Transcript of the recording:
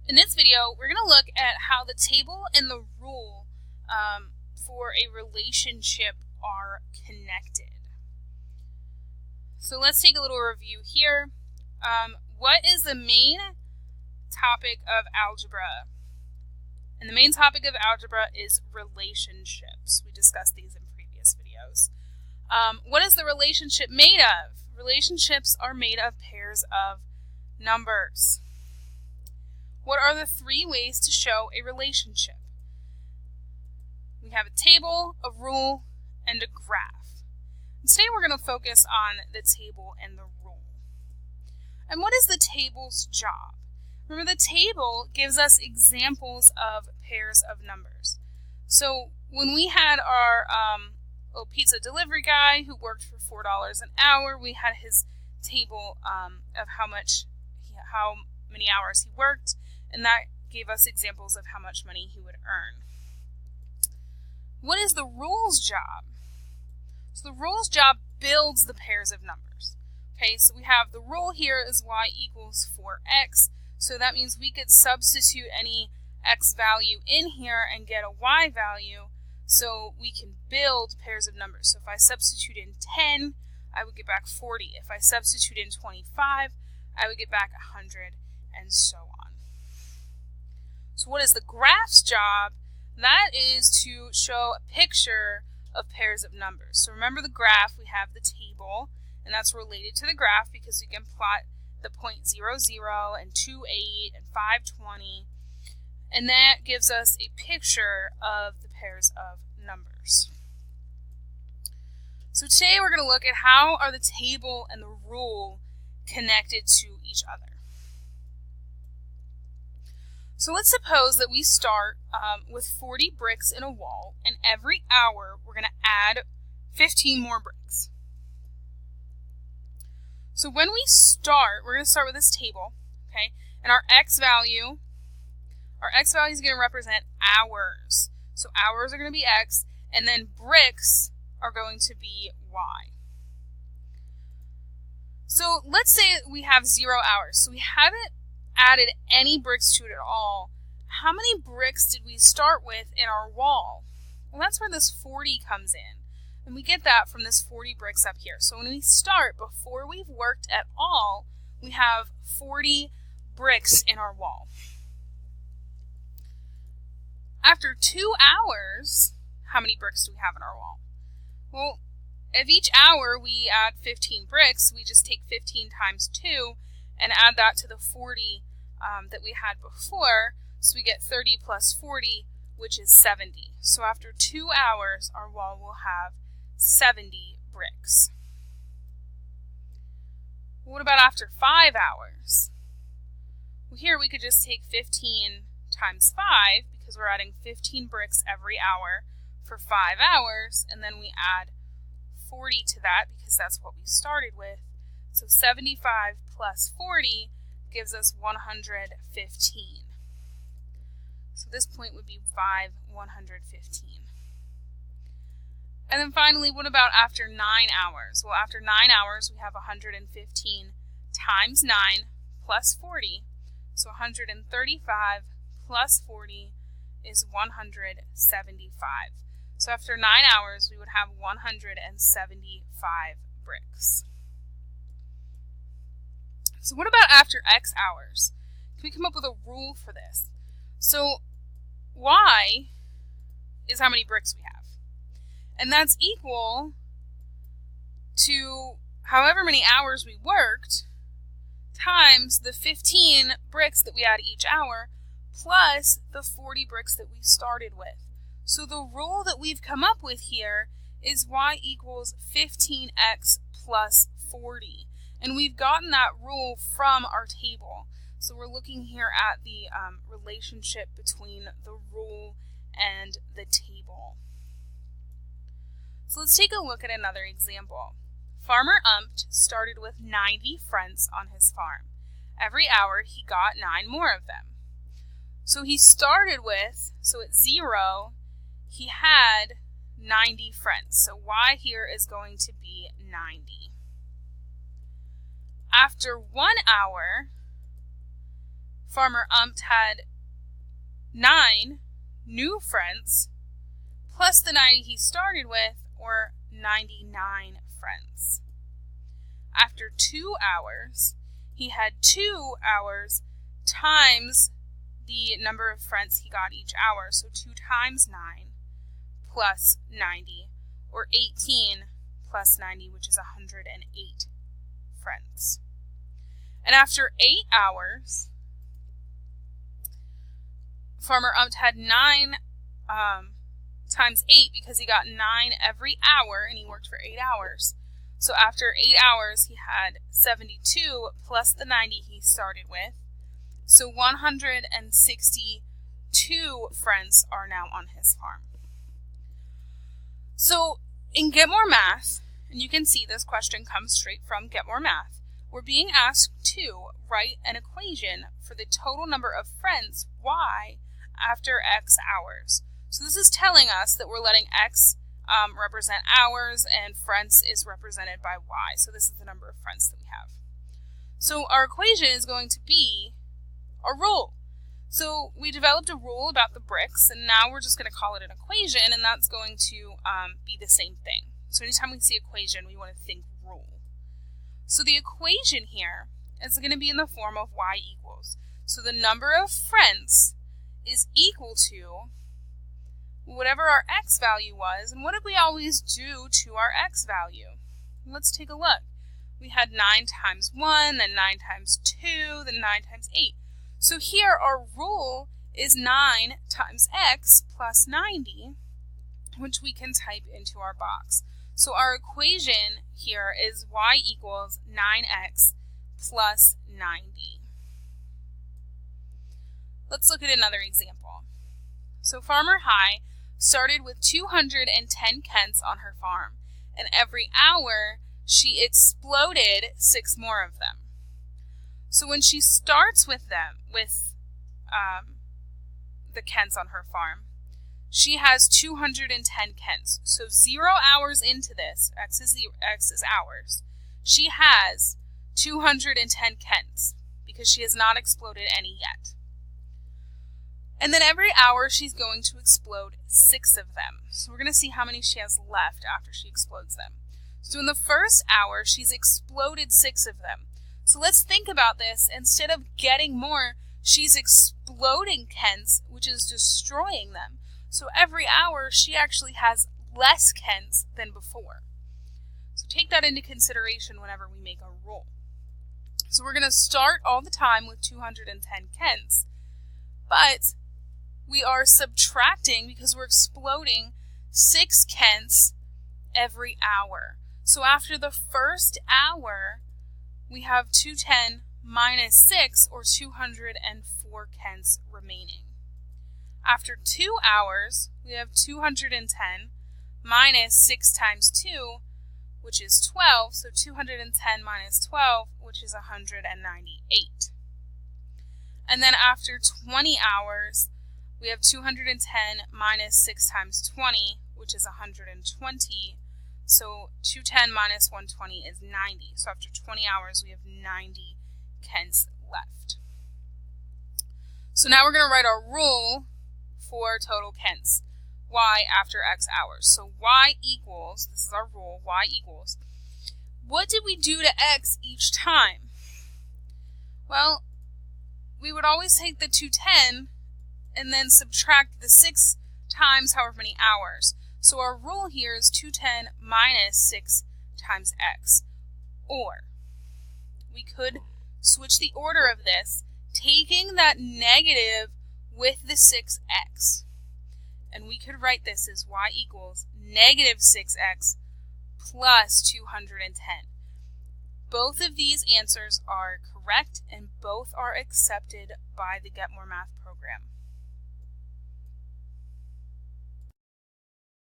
In this video, we're going to look at how the table and the rule for a relationship are connected. So let's take a little review here. What is the main topic of algebra? And the main topic of algebra is relationships. We discussed these in previous videos. What is the relationship made of? Relationships are made of pairs of numbers. What are the three ways to show a relationship? We have a table, a rule, and a graph. And today we're going to focus on the table and the rule. And what is the table's job? Remember, the table gives us examples of pairs of numbers. So when we had our little pizza delivery guy who worked for $4 an hour, we had his table of how many hours he worked, and that gave us examples of how much money he would earn. What is the rule's job? So the rule's job builds the pairs of numbers. Okay, so we have the rule here is y equals 4x. So that means we could substitute any x value in here and get a y value, so we can build pairs of numbers. So if I substitute in 10, I would get back 40. If I substitute in 25, I would get back 100, and so on. So what is the graph's job? That is to show a picture of pairs of numbers. So remember the graph, we have the table, and that's related to the graph because we can plot the 0.00 and 2.8 and 520, and that gives us a picture of the pairs of numbers. So today we're going to look at how are the table and the rule connected to each other. So let's suppose that we start with 40 bricks in a wall, and every hour we're going to add 15 more bricks. So when we start, we're going to start with this table, okay? And our x value is going to represent hours. So hours are going to be x, and then bricks are going to be y. So let's say we have 0 hours. So we haven't added any bricks to it at all. How many bricks did we start with in our wall? Well, that's where this 40 comes in. And we get that from this 40 bricks up here. So when we start, before we've worked at all, we have 40 bricks in our wall. After 2 hours, how many bricks do we have in our wall? Well, if each hour we add 15 bricks, we just take 15 times 2 and add that to the 40 that we had before. So we get 30 plus 40, which is 70. So after 2 hours, our wall will have 70 bricks. What about after 5 hours? Well, here we could just take 15 times 5 because we're adding 15 bricks every hour for 5 hours, and then we add 40 to that because that's what we started with. So 75 plus 40 gives us 115. So this point would be 115. And then finally, what about after 9 hours? Well, after 9 hours, we have 115 times 9 plus 40. So 135 plus 40 is 175. So after 9 hours, we would have 175 bricks. So what about after x hours? Can we come up with a rule for this? So y is how many bricks we have. And that's equal to however many hours we worked times the 15 bricks that we add each hour plus the 40 bricks that we started with. So the rule that we've come up with here is y equals 15x plus 40. And we've gotten that rule from our table. So we're looking here at the relationship between the rule and the table. So let's take a look at another example. Farmer Umpt started with 90 friends on his farm. Every hour he got 9 more of them. So he started with, so at 0, he had 90 friends. So y here is going to be 90. After 1 hour, Farmer Umpt had 9 new friends, plus the 90 he started with, or 99 friends. After 2 hours, he had 2 hours times the number of friends he got each hour, so 2 times 9 plus 90, or 18 plus 90, which is 108 friends. And after 8 hours, Farmer Umpt had 9 times 8, because he got 9 every hour, and he worked for 8 hours. So after 8 hours, he had 72 plus the 90 he started with. So 162 friends are now on his farm. So in Get More Math, and you can see this question comes straight from Get More Math, we're being asked to write an equation for the total number of friends, y, after x hours. So this is telling us that we're letting x represent hours, and friends is represented by y. So this is the number of friends that we have. So our equation is going to be a rule. So we developed a rule about the bricks, and now we're just going to call it an equation, and that's going to be the same thing. So anytime we see equation, we want to think rule. So the equation here is going to be in the form of y equals. So the number of friends is equal to whatever our x value was. And what did we always do to our x value? Let's take a look. We had 9 times 1, then 9 times 2, then 9 times 8. So here our rule is 9 times x plus 90, which we can type into our box. So our equation here is y equals 9x plus 90. Let's look at another example. So Farmer High started with 210 Kents on her farm, and every hour she exploded 6 more of them. So when she starts with the Kents on her farm, she has 210 Kents. So 0 hours into this, x is hours, she has 210 Kents because she has not exploded any yet. And then every hour she's going to explode 6 of them. So we're going to see how many she has left after she explodes them. So in the first hour, she's exploded 6 of them. So let's think about this. Instead of getting more, she's exploding Kents, which is destroying them. So every hour, she actually has less Kents than before. So take that into consideration whenever we make our rule. So we're going to start all the time with 210 Kents, but we are subtracting because we're exploding 6 Kents every hour. So after the first hour, we have 210 minus 6, or 204 Kents remaining. After 2 hours, we have 210 minus 6 times 2, which is 12. So 210 minus 12, which is 198. And then after 20 hours, we have 210 minus 6 times 20, which is 120. So 210 minus 120 is 90. So after 20 hours, we have 90 Kents left. So now we're going to write our rule for total Kents. Y after x hours. So y equals, this is our rule, y equals, what did we do to x each time? Well, we would always take the 210 and then subtract the 6 times however many hours. So our rule here is 210 minus 6 times x. Or we could switch the order of this, taking that negative with the 6x. And we could write this as y equals negative 6x plus 210. Both of these answers are correct, and both are accepted by the Get More Math program.